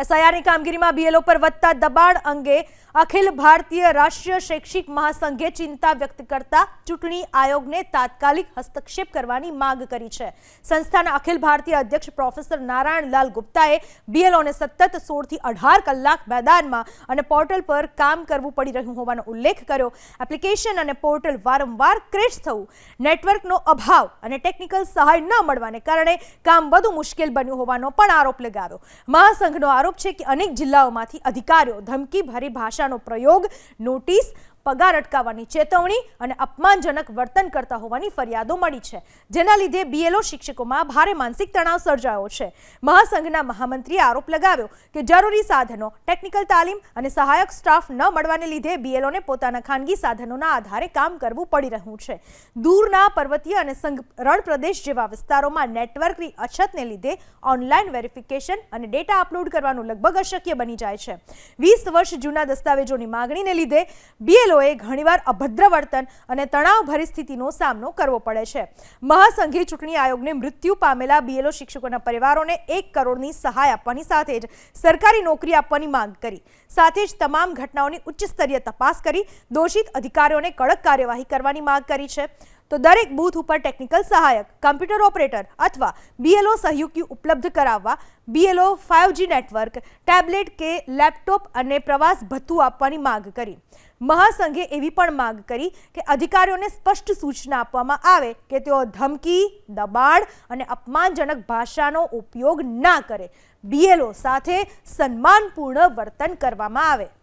એસઆઈઆરની કામગીરીમાં બીએલઓ પર વધતા દબાણ અંગે અખિલ ભારતીય રાષ્ટ્રીય શૈક્ષિક મહાસંઘે ચિંતા વ્યક્ત કરતા ચૂંટણી આયોગને તાત્કાલિક હસ્તક્ષેપ કરવાની માંગ કરી છે। સંસ્થાના અખિલ ભારતીય અધ્યક્ષ પ્રોફેસર નારાયણલાલ ગુપ્તાએ બીએલઓને સતત 16 થી 18 કલાક મેદાનમાં અને પોર્ટલ પર કામ કરવું પડી રહ્યું હોવાનો ઉલ્લેખ કર્યો। એપ્લિકેશન અને પોર્ટલ વારંવાર ક્રેશ થવું, નેટવર્કનો અભાવ અને ટેકનિકલ સહાય ન મળવાને કારણે કામ વધુ મુશ્કેલ બન્યું હોવાનો પણ આરોપ લગાવ્યો। મહાસંઘનો આરોપ છે કે અનેક જિલ્લાઓમાંથી અધિકારીઓ ધમકી ભરી ભાષાનો પ્રયોગ, નોટિસ, પગાર અટકાવવાની ચેતવણી અને અપમાનજનક વર્તન કરતા હોવાની ફરિયાદો મળી છે, જેના લીધે બીએલઓ શિક્ષકોમાં ભારે માનસિક તણાવ સર્જાયો છે। મહાસંઘના મહામંત્રીએ આરોપ લગાવ્યો કે જરૂરી સાધનો, ટેકનિકલ તાલીમ અને સહાયક સ્ટાફ ન મળવાને લીધે બીએલઓને પોતાના ખાનગી સાધનોના આધારે કામ કરવું પડી રહ્યું છે। દૂરના પર્વતીય અને રણ પ્રદેશ જેવા વિસ્તારોમાં નેટવર્કની અછતને લીધે ઓનલાઈન વેરિફિકેશન અને ડેટા અપલોડ કરવાનું લગભગ અશક્ય બની જાય છે। 20 વર્ષ જૂના દસ્તાવેજોની માંગણીને લીધે બીએલઓએ ઘણીવાર અભદ્ર વર્તન અને તણાવભરી સ્થિતિનો સામનો કરવો પડે છે। મહાસંઘે ચૂંટણી આયોગને મૃત્યુ પામેલા બીએલઓ શિક્ષકોના પરિવારોને 1 કરોડની સહાય આપવાની સાથે જ સરકારી નોકરી આપવાની માંગ કરી। સાથે જ તમામ ઘટનાઓની ઉચ્ચ સ્તરીય તપાસ કરી દોષિત અધિકારીઓને કડક કાર્યવાહી કરવાની માંગ કરી છે। તો દરેક બૂથ ઉપર ટેકનિકલ સહાયક, કમ્પ્યુટર ઓપરેટર અથવા બીએલઓ સહયોગી ઉપલબ્ધ કરાવવા, બીએલઓ 5G નેટવર્ક, ટેબ્લેટ કે લેપટોપ અને પ્રવાસ ભથ્થું આપવાની માંગ કરી। મહાસંઘે એવી પણ માંગ કરી કે અધિકારીઓને સ્પષ્ટ સૂચના આપવામાં આવે કે તેઓ ધમકી, દબાણ અને અપમાનજનક ભાષાનો ઉપયોગ ના કરે। બીએલઓ સાથે સન્માનપૂર્ણ વર્તન કરવામાં આવે।